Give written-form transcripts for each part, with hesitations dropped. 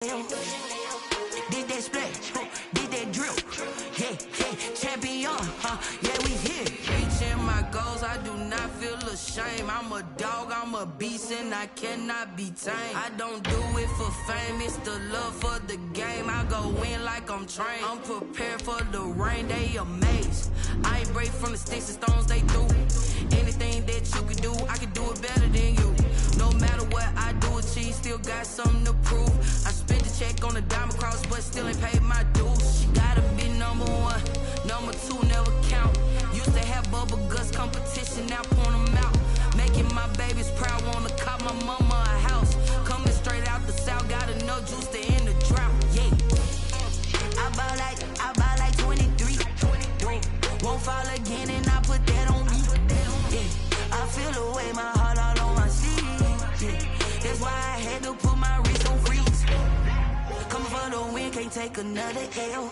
Did that splash, did that drip, yeah, champion, yeah, we here. Reaching my goals, I do not feel ashamed. I'm a dog, I'm a beast, and I cannot be tamed. I don't do it for fame, it's the love for the game. I go in like I'm trained. I'm prepared for the rain, they amazed. I ain't break from the sticks and stones they threw. Anything that you can do, I can do it better than you. No matter what I do, achieve, still got something to prove. I spent the check on the diamond cross, but still ain't paid my dues. She gotta be number one, number two never count. Used to have bubble guts competition, now point them out. Making my babies proud, wanna cop my mama a house. Coming straight out the south, got enough juice to end the drought. Yeah, I bought like 23. Won't fall again, and I put that on me. Yeah, I feel the way my heart all on my sleeve. Yeah, that's why I had to put my wrist on freeze. Coming for the win, can't take another L.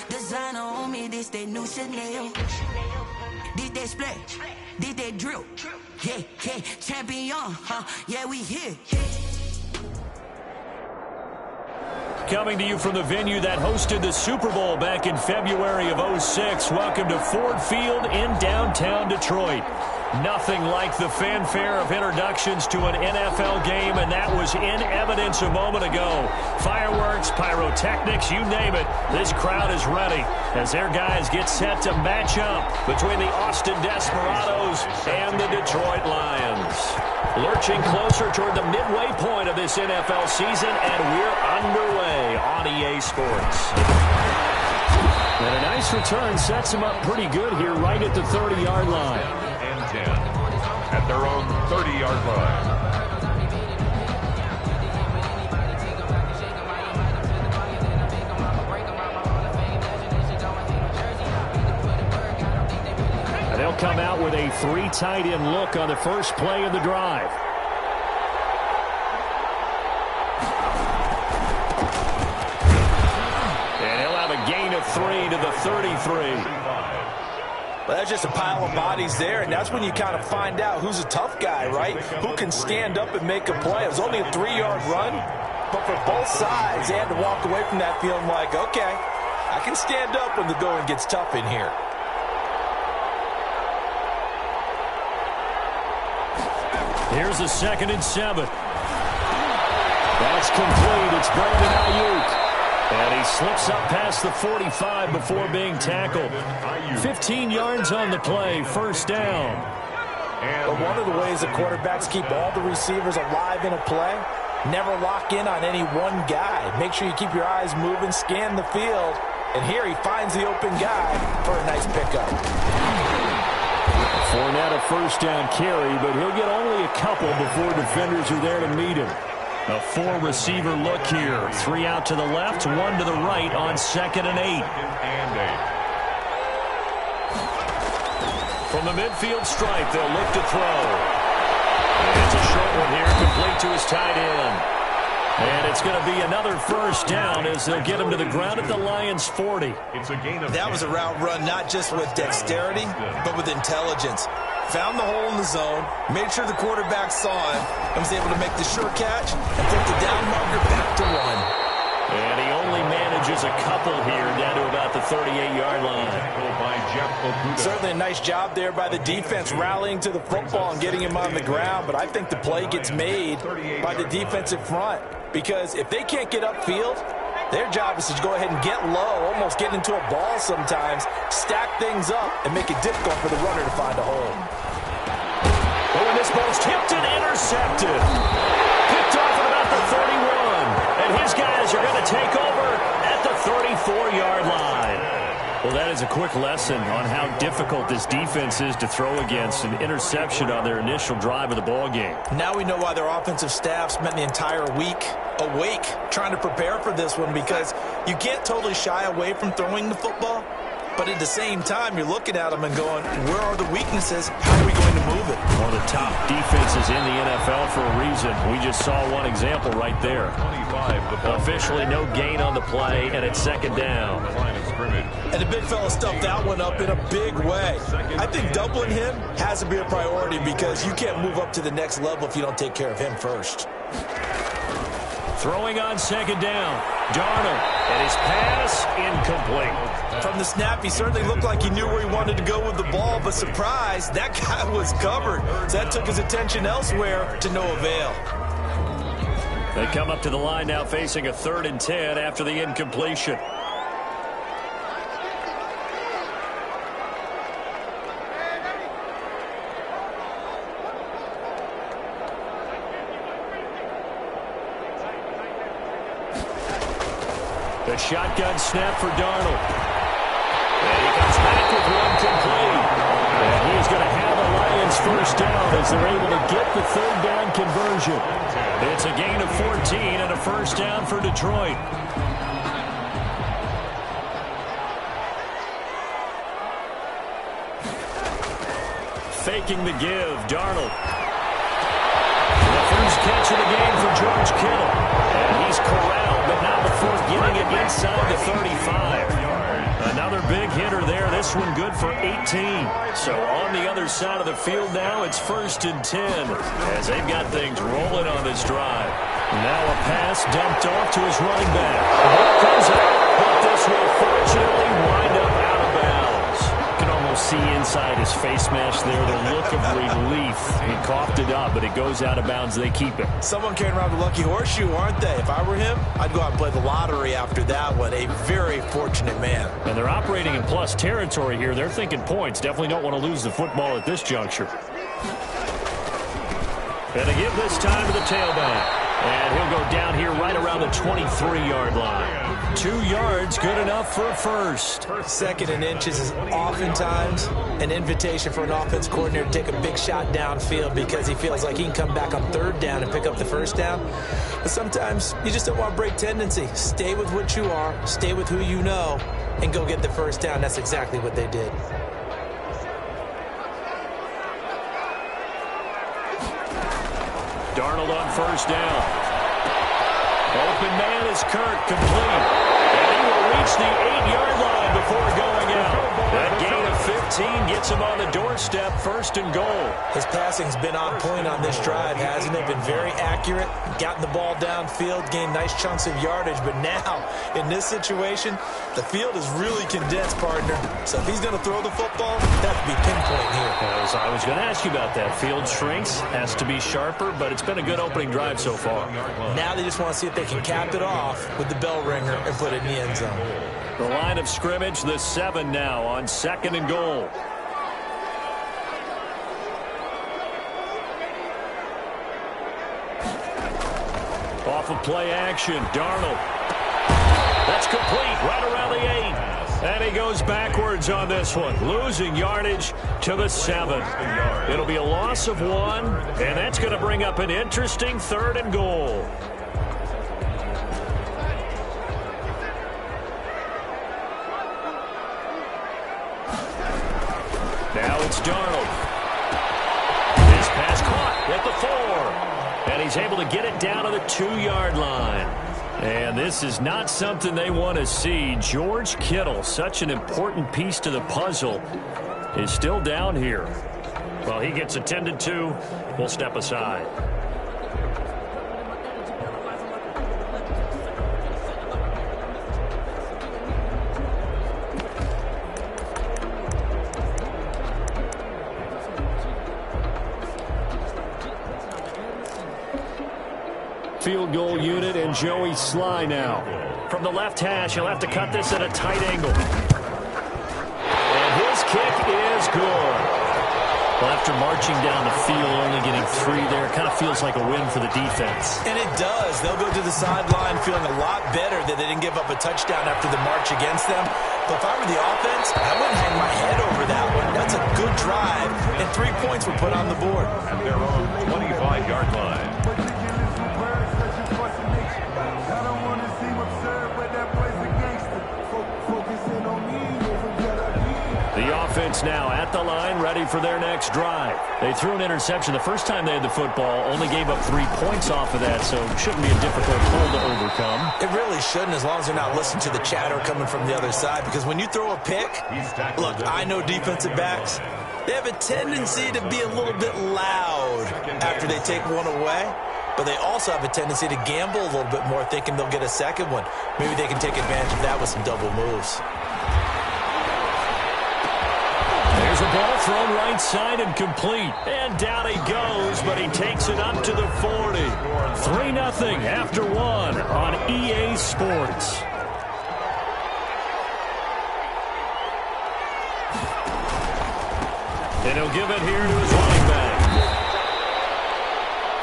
Designer on me, this that new Chanel. Did that splash, did that drip, yeah, champion, yeah, we here. Coming to you from the venue that hosted the Super Bowl back in February of '06. Welcome to Ford Field in downtown Detroit. Nothing like the fanfare of introductions to an NFL game, and that was in evidence a moment ago. Fireworks, pyrotechnics, you name it. This crowd is ready as their guys get set to match up between the Austin Desperados and the Detroit Lions. Lurching closer toward the midway point of this NFL season, and we're underway on EA Sports. And a nice return sets them up pretty good here right at the 30-yard line. 10 at their own 30-yard line. And they'll come out with a 3 tight end look on the first play of the drive. And he'll have a gain of 3 to the 33. Well, that's just a pile of bodies there, and that's when you kind of find out who's a tough guy, right? Who can stand up and make a play. It was only a 3-yard run, but for both sides, they had to walk away from that feeling like, okay, I can stand up when the going gets tough in here. Here's a 2nd and 7. That's complete. It's Brandon Ayuk. And he slips up past the 45 before being tackled. 15 yards on the play, first down. But one of the ways the quarterbacks keep all the receivers alive in a play, never lock in on any one guy. Make sure you keep your eyes moving, scan the field. And here he finds the open guy for a nice pickup. Fournette a first down carry, but he'll get only a couple before defenders are there to meet him. A 4-receiver look here. 3 out to the left, 1 to the right on 2nd and 8. From the midfield stripe, they'll look to throw. And it's a short one here, complete to his tight end. And it's going to be another first down as they'll get him to the ground at the Lions' 40. That was a route run not just with dexterity, but with intelligence. Found the hole in the zone, made sure the quarterback saw him, and was able to make the sure catch and put the down marker back to 1. And he only manages a couple here down to about the 38-yard line. Certainly a nice job there by the defense rallying to the football and getting him on the ground, but I think the play gets made by the defensive front because if they can't get upfield, their job is to go ahead and get low, almost get into a ball sometimes, stack things up, and make it difficult for the runner to find a hole. Oh, and this ball's tipped and intercepted. Picked off at about the 31. And his guys are going to take over at the 34-yard line. Well, that is a quick lesson on how difficult this defense is to throw against. An interception on their initial drive of the ball game. Now we know why their offensive staff spent the entire week awake trying to prepare for this one because you can't totally shy away from throwing the football. But at the same time, you're looking at them and going, where are the weaknesses? How are we going to move it? One of the top defenses in the NFL for a reason. We just saw one example right there. Officially no gain on the play, and it's 2nd down. And the big fella stuffed that one up in a big way. I think doubling him has to be a priority because you can't move up to the next level if you don't take care of him first. Throwing on second down. Darnold, and his pass incomplete. From the snap, he certainly looked like he knew where he wanted to go with the ball, but surprise, that guy was covered. So that took his attention elsewhere to no avail. They come up to the line now facing a 3rd and 10 after the incompletion. The shotgun snap for Darnold. And he comes back with one complete. And he's going to have a Lions first down as they're able to get the 3rd down conversion. It's a gain of 14 and a first down for Detroit. Faking the give, Darnold. The first catch of the game for George Kittle. And he's corralled, but not before getting it inside the 35. Another big hitter there. This one good for 18. So on the other side of the field now, it's 1st and 10 as they've got things rolling on this drive. Now a pass dumped off to his running back. Ball comes out, but this will fortunately wind up out of bounds. You can almost see inside his face mask there the look of relief. He coughed it up, but it goes out of bounds. They keep it. Someone carrying around the lucky horseshoe, aren't they? If I were him, I'd go out and play the lottery after that one. A very fortunate man. And they're operating in plus territory here. They're thinking points. Definitely don't want to lose the football at this juncture. And they give this time to the tailback. And he'll go down here right around the 23-yard line. 2 yards, good enough for a first. 2nd and inches is oftentimes an invitation for an offense coordinator to take a big shot downfield because he feels like he can come back on 3rd down and pick up the first down. But sometimes you just don't want to break tendency. Stay with what you are, stay with who you know, and go get the first down. That's exactly what they did. Darnold on first down. Open man is Kirk, complete. And he will reach the 8-yard line before going out. That gain of 15 gets him on the doorstep, 1st and goal. His passing's been on point on this drive, hasn't it? Been very accurate, gotten the ball downfield, gained nice chunks of yardage. But now, in this situation, the field is really condensed, partner. So if he's going to throw the football, that would be pinpoint here. As I was going to ask you about that. Field shrinks, has to be sharper, but it's been a good opening drive so far. Now they just want to see if they can cap it off with the bell ringer and put it in the end zone. The line of scrimmage, the 7 now on 2nd and goal. Off of play action, Darnold. That's complete right around the 8. And he goes backwards on this one, losing yardage to the 7. It'll be a loss of 1, and that's going to bring up an interesting 3rd and goal. Now it's Darnold. His pass caught at the 4. And he's able to get it down to the 2-yard line. And this is not something they want to see. George Kittle, such an important piece to the puzzle, is still down here. Well, he gets attended to. We'll step aside. Field goal unit and Joey Sly now. From the left hash, he'll have to cut this at a tight angle. And his kick is good. Well, after marching down the field, only getting 3 there, it kind of feels like a win for the defense. And it does. They'll go to the sideline feeling a lot better that they didn't give up a touchdown after the march against them. But if I were the offense, I wouldn't hang my head over that one. That's a good drive, and 3 points were put on the board. At their own 25-yard line. The offense now at the line, ready for their next drive. They threw an interception the first time they had the football, only gave up 3 points off of that, so shouldn't be a difficult pull to overcome. It really shouldn't, as long as they're not listening to the chatter coming from the other side, because when you throw a pick, look, I know defensive backs, they have a tendency to be a little bit loud after they take one away. but they also have a tendency to gamble a little bit more, thinking they'll get a second one. Maybe they can take advantage of that with some double moves. There's a ball thrown right side and complete. And down he goes, but he takes it up to the 40. 3-0 after one on EA Sports. And he'll give it here to his running back.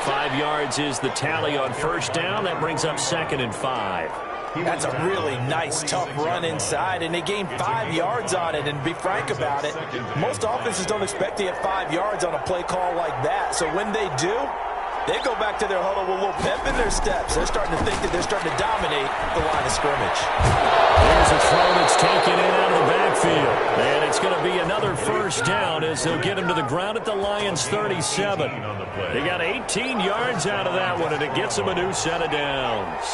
5 yards is the tally on first down. That brings up 2nd and 5. That's a really nice, tough run inside, and they gained 5 yards on it. And to be frank about it, most offenses don't expect to get 5 yards on a play call like that. So when they do, they go back to their huddle with a little pep in their steps. They're starting to think that they're starting to dominate the line of scrimmage. Here's a throw that's taken in out of the backfield. And it's going to be another first down as they'll get him to the ground at the Lions' 37. They got 18 yards out of that one, and it gets them a new set of downs.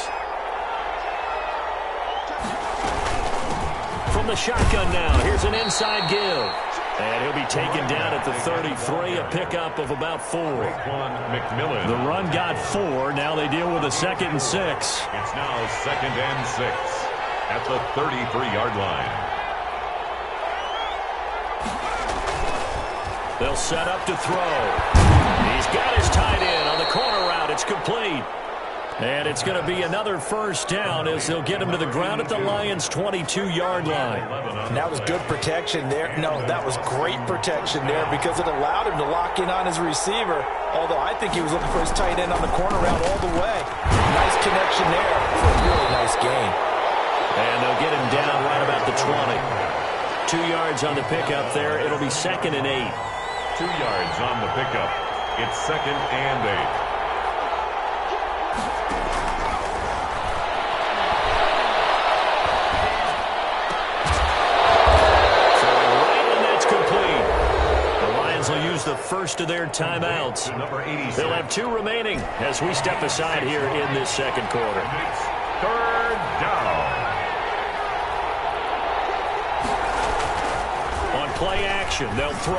From the shotgun now, here's an inside give. And he'll be taken down at the 33, a pickup of about 4. The run got 4. Now they deal with a 2nd and 6. It's now 2nd and 6 at the 33-yard line. They'll set up to throw. He's got his tight end on the corner route. It's complete. And it's going to be another first down as they'll get him to the ground at the Lions' 22-yard line. And that was good protection there. No, that was great protection there because it allowed him to lock in on his receiver, although I think he was looking for his tight end on the corner route all the way. Nice connection there for a really nice gain. And they'll get him down right about the 20. 2 yards on the pickup there. It'll be 2nd and 8. 2 yards on the pickup. It's 2nd and 8. The first of their timeouts. They'll have 2 remaining as we step aside here in this second quarter. 3rd down. On play action, they'll throw.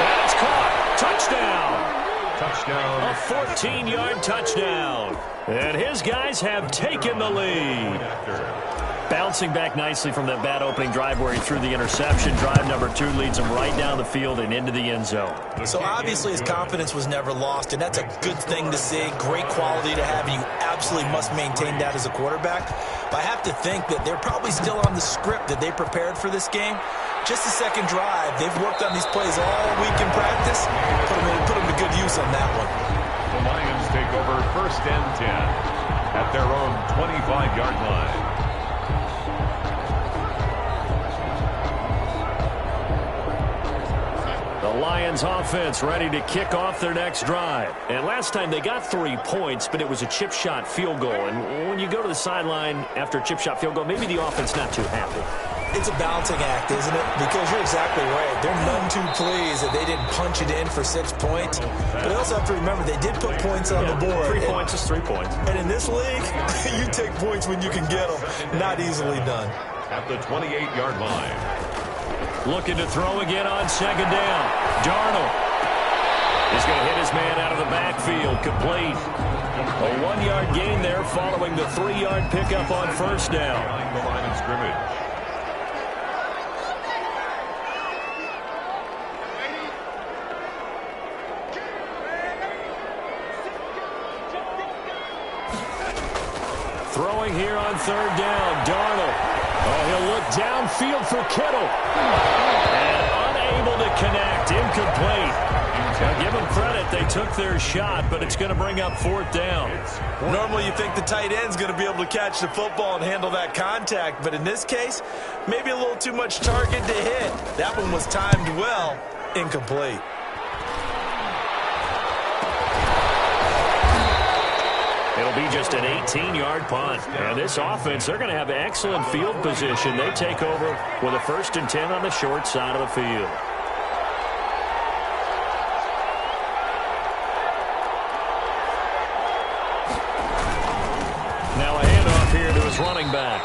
And it's caught. Touchdown. Touchdown. A 14-yard touchdown. And his guys have taken the lead. Bouncing back nicely from that bad opening drive where he threw the interception. Drive number 2 leads him right down the field and into the end zone. So obviously his confidence was never lost, and that's a good thing to see. Great quality to have, and you absolutely must maintain that as a quarterback. But I have to think that they're probably still on the script that they prepared for this game. Just the second drive. They've worked on these plays all week in practice. Put them to good use on that one. The Lions take over 1st and 10 at their own 25-yard line. The Lions offense ready to kick off their next drive. And last time they got 3 points, but it was a chip shot field goal. And when you go to the sideline after a chip shot field goal, maybe the offense not too happy. It's a balancing act, isn't it? Because you're exactly right. They're none too pleased that they didn't punch it in for 6 points. But they also have to remember they did put points on the board. 3 points is 3 points. And in this league, you take points when you can get them. Not easily done. At the 28-yard line. Looking to throw again on 2nd down. Darnold is going to hit his man out of the backfield. Complete. A 1-yard gain there following the 3-yard pickup on first down. Behind the line of scrimmage. Throwing here on 3rd down. Darnold. Oh, he'll look downfield for Kittle. And unable to connect. Incomplete. Now give them credit. They took their shot, but it's going to bring up 4th down. Normally you think the tight end's going to be able to catch the football and handle that contact, but in this case, maybe a little too much target to hit. That one was timed well. Incomplete. It'll be just an 18-yard punt. And this offense, they're going to have excellent field position. They take over with a 1st and 10 on the short side of the field. Now a handoff here to his running back.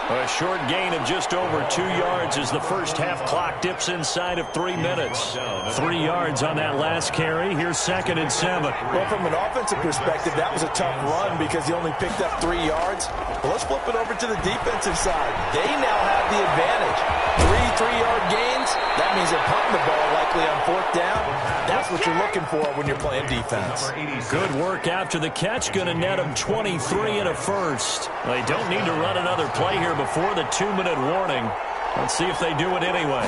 A short gain of just over 2 yards as the first half clock dips inside of 3 minutes. 3 yards on that last carry. Here's 2nd and 7. Well, from an offensive perspective, that was a tough run because he only picked up 3 yards. But let's flip it over to the defensive side. They now have the advantage. 3 3-yard gains. That means they're punting the ball likely on 4th down. That's what you're looking for when you're playing defense. Good work after the catch. Going to net them 23 and a first. They don't need to run another play here before the 2-minute warning. Let's see if they do it anyway.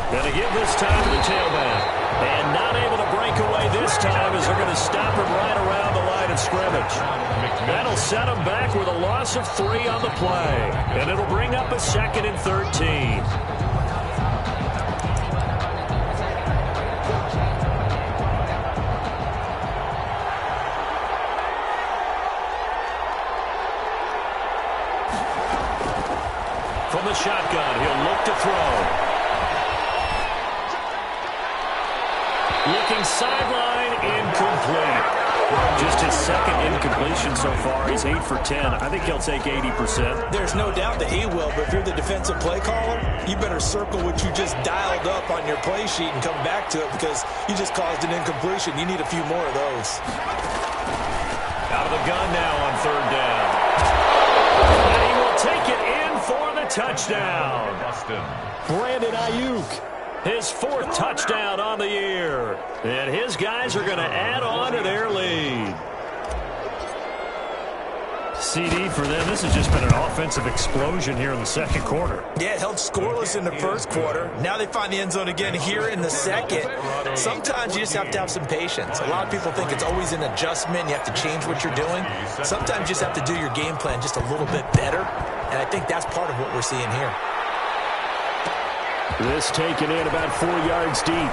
Going to give this time to the tailback. And not able to break away this time as they're going to stop him right around the line of scrimmage. That'll set him back with a loss of 3 on the play. And it'll bring up a 2nd and 13. From the shotgun, he'll look to throw. Looking sideline, incomplete. Just his 2nd incompletion so far. He's 8 for 10. I think he'll take 80%. There's no doubt that he will, but if you're the defensive play caller, you better circle what you just dialed up on your play sheet and come back to it because you just caused an incompletion. You need a few more of those. Out of the gun now on 3rd down. And he will take it in for the touchdown. Brandon Ayuk. His 4th touchdown on the year. And his guys are going to add on to their lead. CD for them. This has just been an offensive explosion here in the 2nd quarter. Yeah, it held scoreless in the 1st quarter. Now they find the end zone again here in the 2nd. Sometimes you just have to have some patience. A lot of people think it's always an adjustment. You have to change what you're doing. Sometimes you just have to do your game plan just a little bit better. And I think that's part of what we're seeing here. This taken in about 4 yards deep.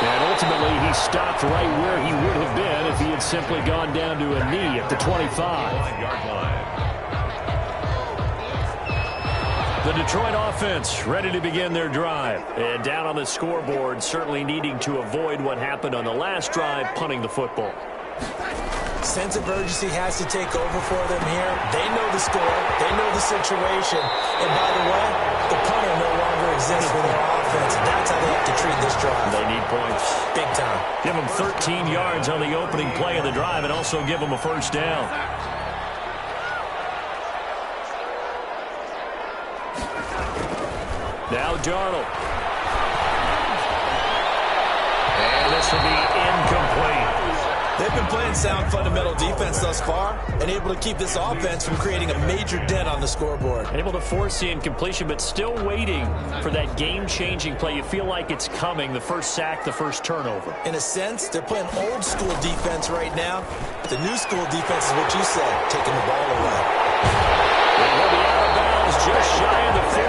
And ultimately, he stopped right where he would have been if he had simply gone down to a knee at the 25. The Detroit offense ready to begin their drive. And down on the scoreboard, certainly needing to avoid what happened on the last drive, punting the football. Sense of urgency has to take over for them here. They know the score. They know the situation. And by the way, the punter no longer exists for their offense. That's how they have to treat this drive. They need points. Big time. Give them 13 yards on the opening play of the drive and also give them a 1st down. Now Darnold. And this will be incomplete. They've been playing sound fundamental defense thus far and able to keep this offense from creating a major dent on the scoreboard. Able to force the incompletion, but still waiting for that game-changing play. You feel like it's coming, the first sack, the first turnover. In a sense, they're playing old-school defense right now. The new-school defense is what you said, taking the ball away. And he'll be out of bounds just shy of the 40.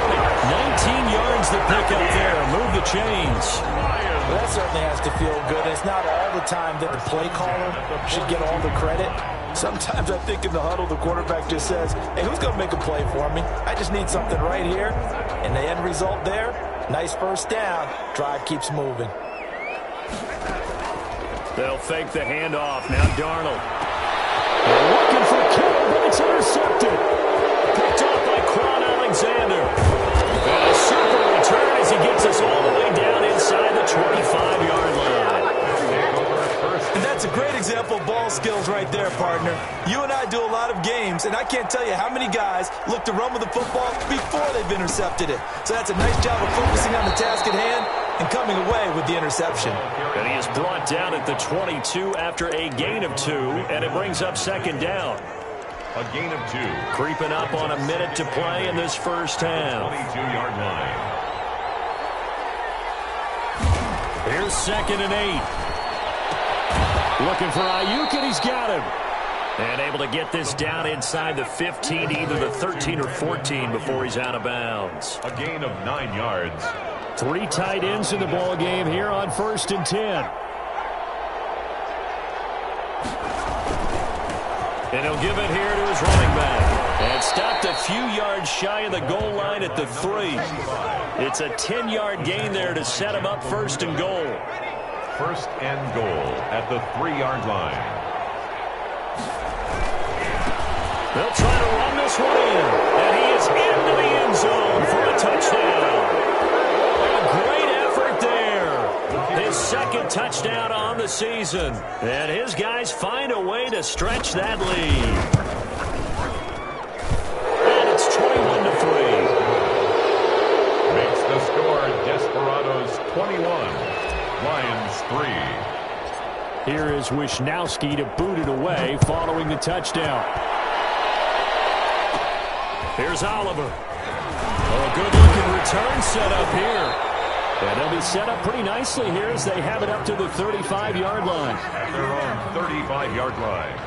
19 yards to pick up there. Move the chains. Well, that certainly has to feel good. It's not all the time that the play caller should get all the credit. Sometimes I think in the huddle, the quarterback just says, hey, who's going to make a play for me? I just need something right here. And the end result there, nice 1st down. Drive keeps moving. They'll fake the handoff. Now Darnold. They're looking for Kittle, but it's intercepted. Picked off by Quan Alexander. And a super return as he gets us all the way down inside the 25-yard line. And that's a great example of ball skills right there, partner. You and I do a lot of games, and I can't tell you how many guys look to run with the football before they've intercepted it. So that's a nice job of focusing on the task at hand and coming away with the interception. And he is brought down at the 22 after a gain of 2, and it brings up 2nd down. A gain of 2. Creeping up on a minute to play in this first half. 22-yard line. Here's 2nd and 8. Looking for Ayuk, and he's got him. And able to get this down inside the 15, either the 13 or 14 before he's out of bounds. A gain of 9 yards. 3 tight ends in the ball game here on 1st and 10. And he'll give it here to his running back. And stopped a few yards shy of the goal line at the 3. It's a 10-yard gain there to set him up 1st and goal. 1st and goal at the 3-yard line. They'll try to run this one in, and he is into the end zone for a touchdown. A great effort there. His second touchdown on the season. And his guys find a way to stretch that lead. And it's 21-3. Makes the score Desperados 21, Lions 3. Here is Wisnowski to boot it away following the touchdown. Here's Oliver. Oh, a good-looking return set up here. And they'll be set up pretty nicely here as they have it up to the 35-yard line. At their own 35-yard line.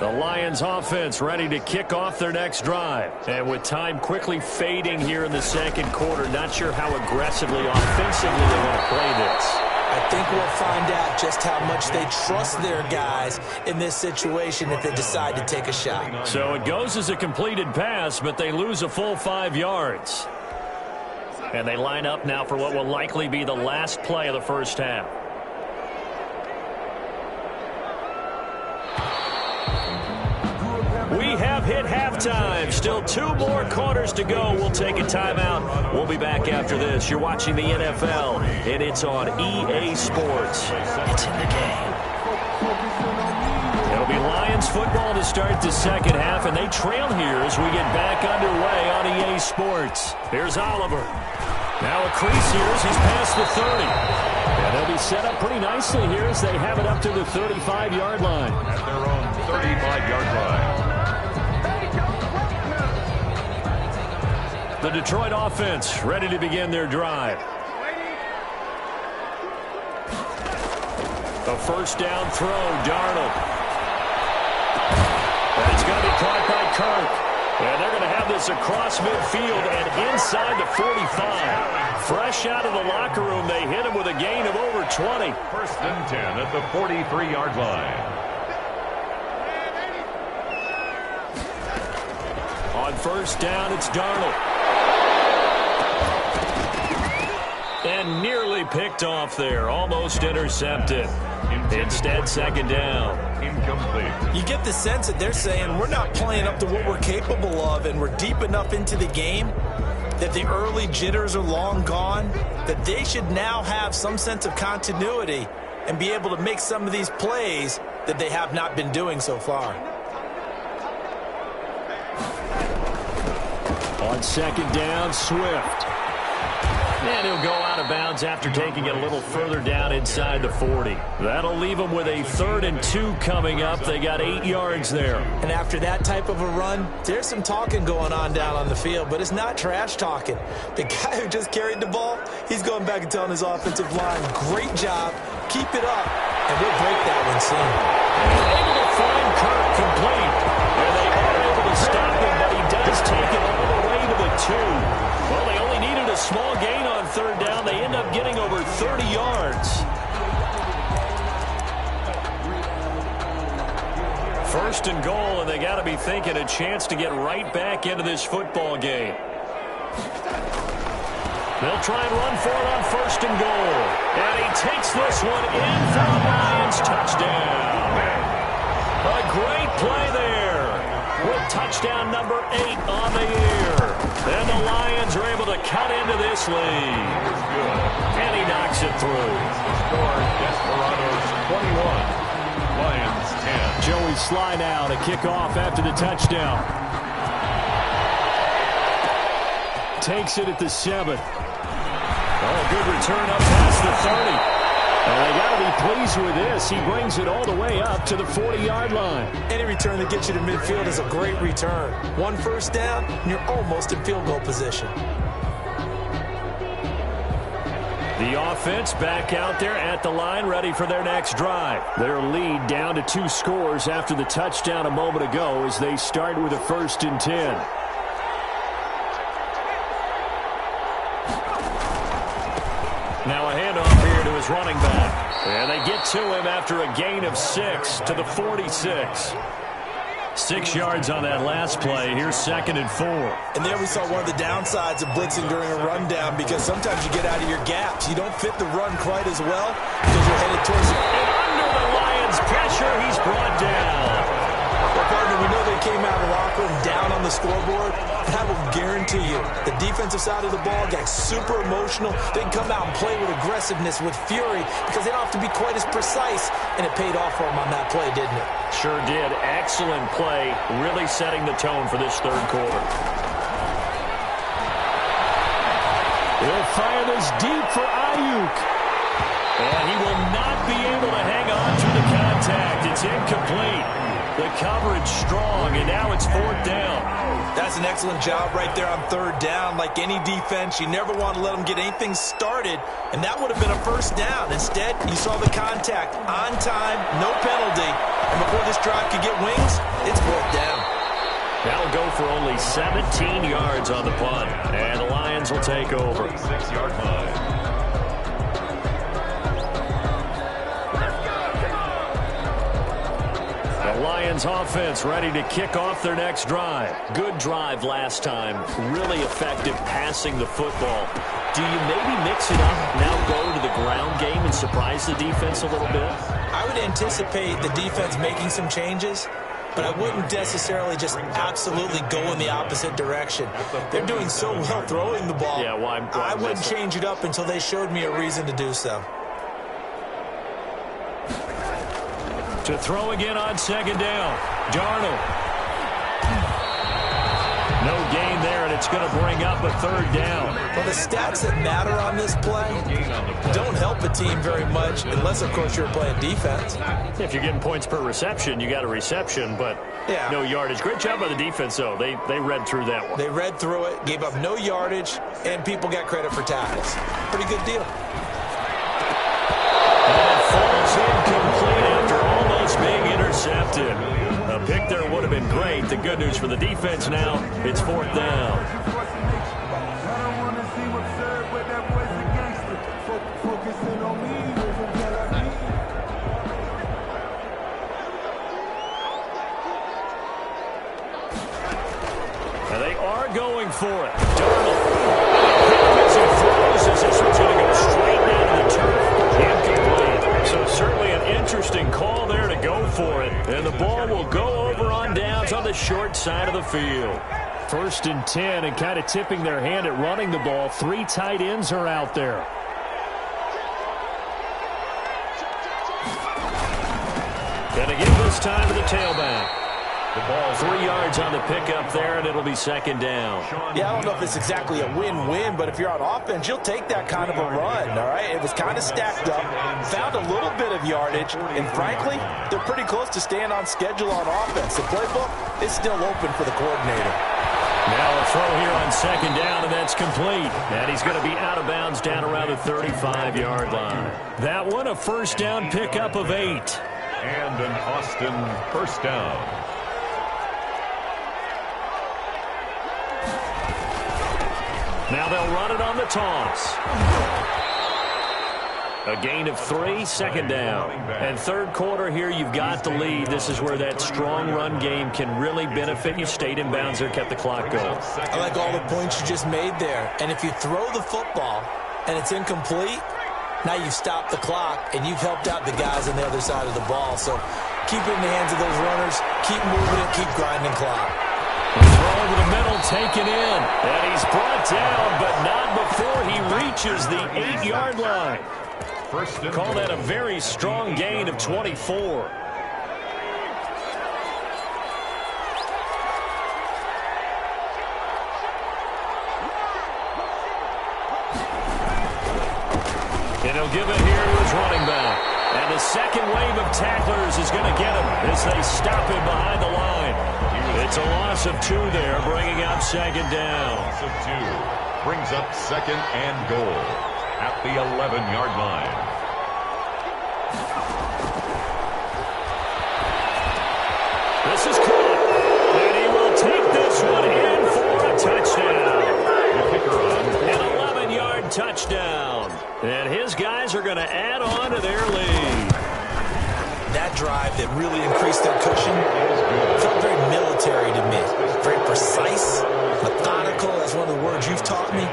The Lions offense ready to kick off their next drive. And with time quickly fading here in the second quarter, not sure how aggressively, offensively they want to play this. I think we'll find out just how much they trust their guys in this situation if they decide to take a shot. So it goes as a completed pass, but they lose a full 5 yards. And they line up now for what will likely be the last play of the first half. We have hit halftime. Still 2 more quarters to go. We'll take a timeout. We'll be back after this. You're watching the NFL, and it's on EA Sports. It's in the game. It'll be Lions football to start the second half, and they trail here as we get back underway on EA Sports. Here's Oliver. Now a crease here as he's past the 30. And they'll be set up pretty nicely here as they have it up to the 35-yard line. At their own 35-yard line. The Detroit offense ready to begin their drive. A first down throw, Darnold. That's going to be caught by Kirk. And they're going to have this across midfield and inside the 45. Fresh out of the locker room, they hit him with a gain of over 20. First and 10 at the 43-yard line. On first down, it's Darnold. And nearly picked off there. Almost intercepted. Instead, second down. Incomplete. You get the sense that they're saying we're not playing up to what we're capable of, and we're deep enough into the game that the early jitters are long gone, that they should now have some sense of continuity and be able to make some of these plays that they have not been doing so far. On second down, Swift. And he'll go out of bounds after taking it a little further down inside the 40. That'll leave them with a 3rd and 2 coming up. They got 8 yards there. And after that type of a run, there's some talking going on down on the field, but it's not trash talking. The guy who just carried the ball, he's going back and telling his offensive line, great job, keep it up, and we'll break that one soon. Able to find Kirk complete. And they are able to stop him, but he does take it all the way to the 2. Well, they only needed a small gain on 3rd down. They end up getting over 30 yards. First and goal, and they got to be thinking a chance to get right back into this football game. They'll try and run for it on first and goal. And he takes this one in for the Lions touchdown. A great play there with touchdown number 8 on the year. And the Lions are able to cut into this lead. And he knocks it through. Score Desperados 21, Lions 10. Joey Sly now to kick off after the touchdown. Takes it at the 7. Oh, good return up past the 30. And they got to be pleased with this. He brings it all the way up to the 40-yard line. Any return that gets you to midfield is a great return. 1 first down, and you're almost in field goal position. The offense back out there at the line, ready for their next drive. Their lead down to 2 scores after the touchdown a moment ago as they start with a 1st and 10. Now a handoff here to his running back. And they get to him after a gain of 6 to the 46. 6 yards on that last play. Here's 2nd and 4. And there we saw one of the downsides of blitzing during a rundown, because sometimes you get out of your gaps. You don't fit the run quite as well because you're headed towards it. And under the Lions' pressure, he's brought down. Well, partner, we know they came out of the locker room down on the scoreboard. And I will guarantee you, the defensive side of the ball got super emotional. They can come out and play with aggressiveness, with fury, because they don't have to be quite as precise. And it paid off for them on that play, didn't it? Sure did. Excellent play, really setting the tone for this third quarter. He'll fire this deep for Ayuk. And he will not be able to hang on to the contact. It's incomplete. The coverage strong, and now it's 4th down. That's an excellent job right there on 3rd down. Like any defense, you never want to let them get anything started, and that would have been a 1st down. Instead, you saw the contact on time, no penalty, and before this drive could get wings, it's 4th down. That'll go for only 17 yards on the punt, and the Lions will take over. 6-yard line. The Lions offense ready to kick off their next drive. Good drive last time. Really effective passing the football. Do you maybe mix it up, now go to the ground game and surprise the defense a little bit? I would anticipate the defense making some changes, but I wouldn't necessarily just absolutely go in the opposite direction. They're doing so well throwing the ball. Yeah, why I wouldn't change it up until they showed me a reason to do so. To throw again on 2nd down. Darnold. No gain there, and it's going to bring up a 3rd down. Well, the stats that matter on this play don't help a team very much unless, of course, you're playing defense. If you're getting points per reception, you got a reception, but no yardage. Great job by the defense, though. They read through that one. They read through it, gave up no yardage, and people got credit for tackles. Pretty good deal. And it falls incomplete after almost being intercepted. A pick there would have been great. The good news for the defense now, it's 4th down. And they are going for it. Darnold. As he throws, as this one's going to go straight down to the turf. Incomplete. So certainly an interesting call there to go for it. And the ball will go over on downs on the short side of the field. 1st and 10, and kind of tipping their hand at running the ball. 3 tight ends are out there. Gonna give this time to the tailback. The ball 3 yards on the pickup there, and it'll be 2nd down. Yeah, I don't know if it's exactly a win-win, but if you're on offense, you'll take that kind of a run, all right? It was kind of stacked up, found a little bit of yardage, and frankly, they're pretty close to staying on schedule on offense. The playbook is still open for the coordinator. Now a throw here on 2nd down, and that's complete. And he's going to be out of bounds down around the 35-yard line. That one, a 1st down pickup of 8. And an Austin 1st down. Now they'll run it on the toss. A gain of 3, 2nd down. And 3rd quarter here, you've got the lead. This is where that strong run game can really benefit you. Stayed in bounds there, kept the clock going. I like all the points you just made there. And if you throw the football and it's incomplete, now you've stopped the clock and you've helped out the guys on the other side of the ball. So keep it in the hands of those runners. Keep moving it. Keep grinding clock. The throw over the middle, taken in. And he's brought down, but not before he reaches the 8-yard line. Call that a very strong gain of 24. And he'll give it here to his running back. And the second wave of tacklers is going to get him as they stop him behind the line. It's a loss of 2 there, bringing up 2nd down. Loss of 2 brings up 2nd and goal at the 11-yard line. This is caught, and he will take this one in for a touchdown. The kicker on. An 11-yard touchdown. And his guys are going to add on to their lead. that drive that really increased their cushion felt very military to me. Very precise, methodical, that's one of the words you've taught me.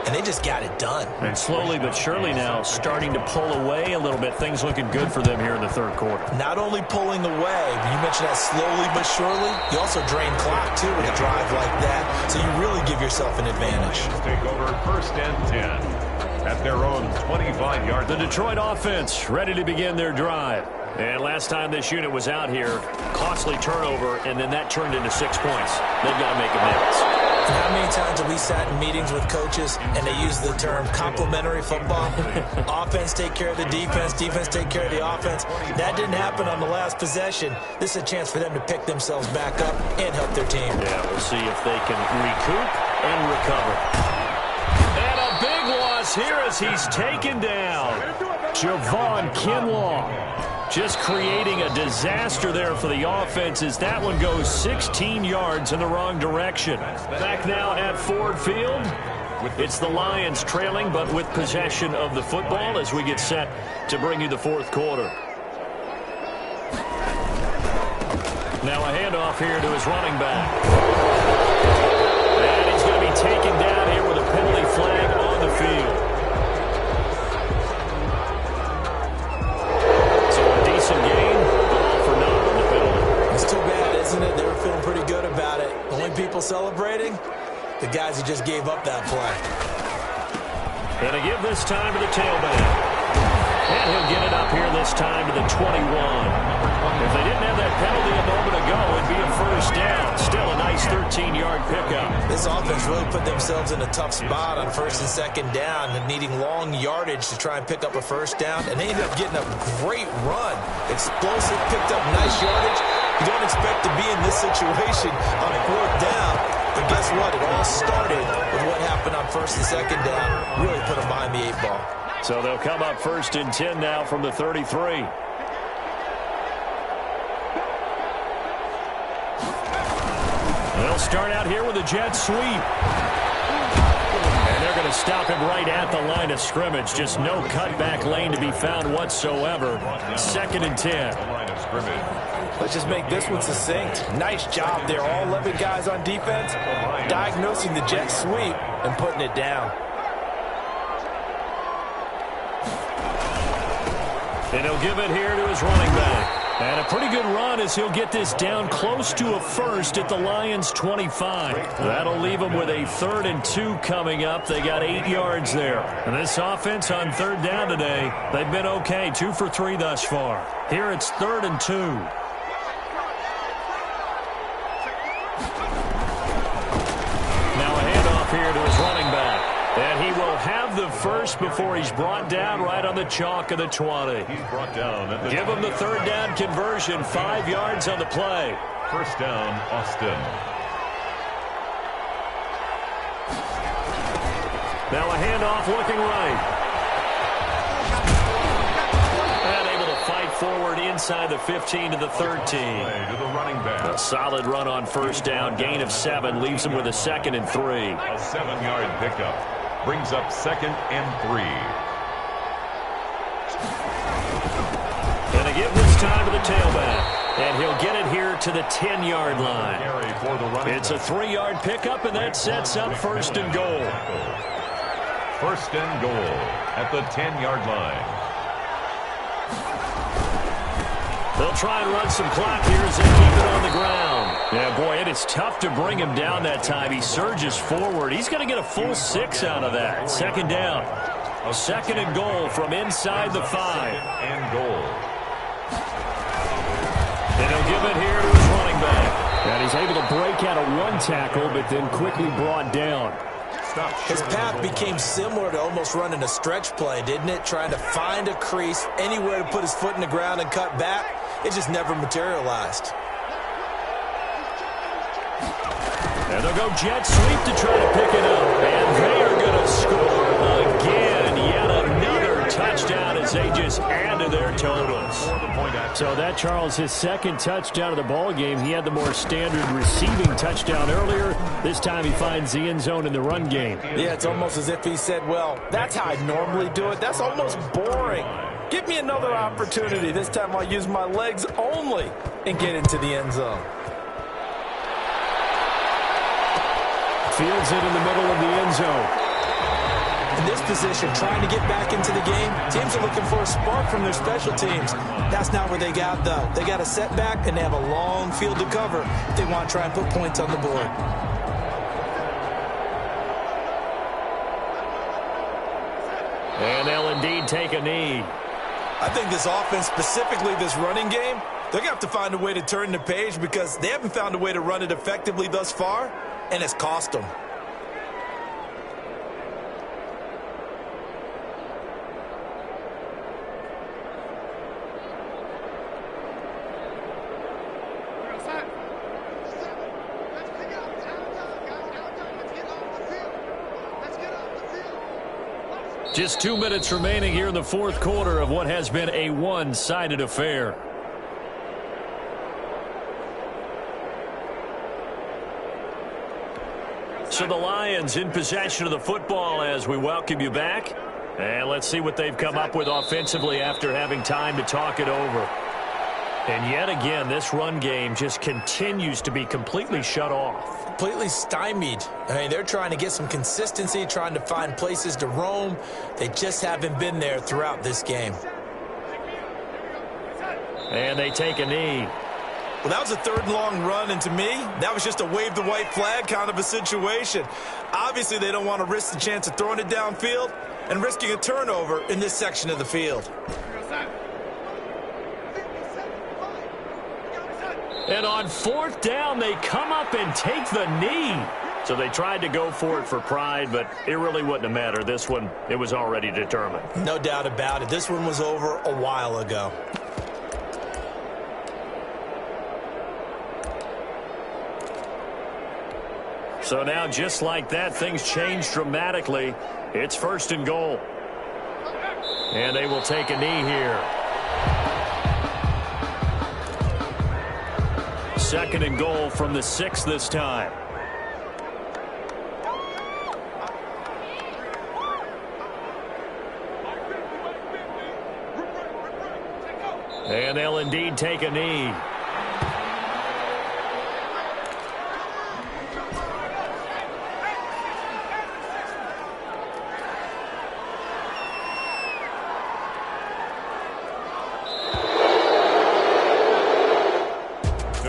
And they just got it done. And slowly but surely now starting to pull away a little bit. Things looking good for them here in the third quarter. Not only pulling away, you mentioned that slowly but surely, you also drain clock too with a drive like that. So you really give yourself an advantage. Take over first and 10 at their own 25-yard. The Detroit offense ready to begin their drive. And last time this unit was out here, costly turnover, and then that turned into 6 points. They've got to make amends. And how many times have we sat in meetings with coaches and they use the term complementary football? Offense take care of the defense, defense take care of the offense. That didn't happen on the last possession. This is a chance for them to pick themselves back up and help their team. Yeah, we'll see if they can recoup and recover. And a big loss here as he's taken down. Javon Kinlaw. Just creating a disaster there for the offense as that one goes 16 yards in the wrong direction. Back now at Ford Field. It's the Lions trailing, but with possession of the football as we get set to bring you the fourth quarter. Now a handoff here to his running back. And he's going to be taken down here with a penalty flag on the field. Gain, all for naught on the penalty. It's too bad, isn't it? They were feeling pretty good about it. Only people celebrating, the guys who just gave up that play. And to give this time to the tailback. And he'll get it up here this time to the 21. If they didn't have that penalty a moment ago, it'd be a first down. Still a nice 13-yard pickup. This offense really put themselves in a tough spot on first and second down and needing long yardage to try and pick up a first down. And they ended up getting a great run. Explosive, picked up nice yardage. You don't expect to be in this situation on fourth down. But guess what? It all started with what happened on first and second down. Really put them behind the 8 ball. So they'll come up first and 10 now from the 33. They'll start out here with a jet sweep. And they're going to stop him right at the line of scrimmage. Just no cutback lane to be found whatsoever. Second and 10. Let's just make this one succinct. Nice job there. All 11 guys on defense diagnosing the jet sweep and putting it down. And he'll give it here to his running back. And a pretty good run as he'll get this down close to a first at the Lions' 25. That'll leave them with a 3rd and 2 coming up. They got 8 yards there. And this offense on third down today, they've been okay. 2 for 3 thus far. Here it's 3rd and 2. Now a handoff here to his running back. And he will have the first before he's brought down right on the chalk of the 20. He's brought down at the Give him the third down conversion. 5 yards on the play. First down, Austin. Now a handoff looking right. And able to fight forward inside the 15 to the 13. To the running back. A solid run on first down. Gain of 7 leaves him with a 2nd and 3. A 7-yard pickup. Brings up 2nd and 3. And to give this time to the tailback. And he'll get it here to the 10-yard line. It's a 3-yard pickup, and that sets up first and goal. First and goal at the 10-yard line. They'll try and run some clock here as they keep it on the ground. Yeah, boy, it is tough to bring him down that time. He surges forward. He's going to get a full 6 out of that. Second down. A 2nd and goal from inside the 5. And goal. And he'll give it here to his running back. And he's able to break out of 1 tackle, but then quickly brought down. His path became similar to almost running a stretch play, didn't it? Trying to find a crease, anywhere to put his foot in the ground and cut back. It just never materialized. And they'll go jet sweep to try to pick it up. And they are going to score again. Yet another touchdown as they just add to their totals. So that, Charles, his 2nd touchdown of the ball game. He had the more standard receiving touchdown earlier. This time he finds the end zone in the run game. Yeah, it's almost as if he said, well, that's how I normally do it. That's almost boring. Give me another opportunity. This time I'll use my legs only and get into the end zone. Fields it in the middle of the end zone. In this position, trying to get back into the game, teams are looking for a spark from their special teams. That's not where they got, though. They got a setback, and they have a long field to cover if they want to try and put points on the board. And they'll indeed take a knee. I think this offense, specifically this running game, they're going to have to find a way to turn the page because they haven't found a way to run it effectively thus far, and it's cost them. Just 2 minutes remaining here in the fourth quarter of what has been a one-sided affair. So the Lions in possession of the football as we welcome you back. And let's see what they've come up with offensively after having time to talk it over. And yet again, this run game just continues to be completely shut off. Completely stymied. I mean, they're trying to get some consistency, trying to find places to roam. They just haven't been there throughout this game. And they take a knee. Well, that was a third and long run, and to me, that was just a wave the white flag kind of a situation. Obviously, they don't want to risk the chance of throwing it downfield and risking a turnover in this section of the field. And on fourth down, they come up and take the knee. So they tried to go for it for pride, but it really wouldn't have mattered. This one, it was already determined. No doubt about it. This one was over a while ago. So now, just like that, things change dramatically. It's first and goal. And they will take a knee here. Second and goal from the 6 this time. And they'll indeed take a knee.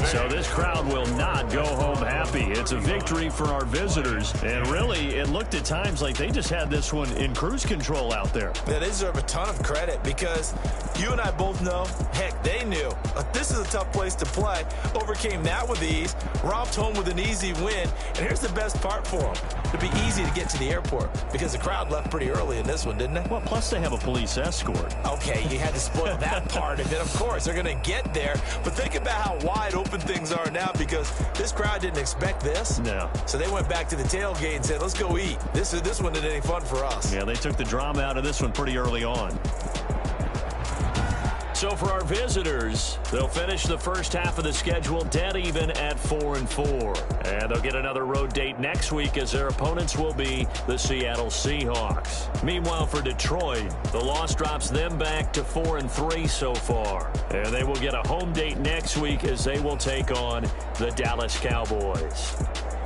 So this crowd will not go home happy. It's a victory for our visitors. And really, it looked at times like they just had this one in cruise control out there. Yeah, they deserve a ton of credit because you and I both know, heck, they knew. This is a tough place to play. Overcame that with ease. Romped home with an easy win. And here's the best part for them. It'd be easy to get to the airport because the crowd left pretty early in this one, didn't they? Well, plus they have a police escort. Okay, you had to spoil that part of it. Of course, they're going to get there. But think about how wide open things are now because this crowd didn't expect this. No. So they went back to the tailgate and said, let's go eat. This one isn't any fun for us. Yeah, they took the drama out of this one pretty early on. So for our visitors, they'll finish the first half of the schedule dead even at 4-4. And they'll get another road date next week as their opponents will be the Seattle Seahawks. Meanwhile, for Detroit, the loss drops them back to 4-3 so far. And they will get a home date next week as they will take on the Dallas Cowboys.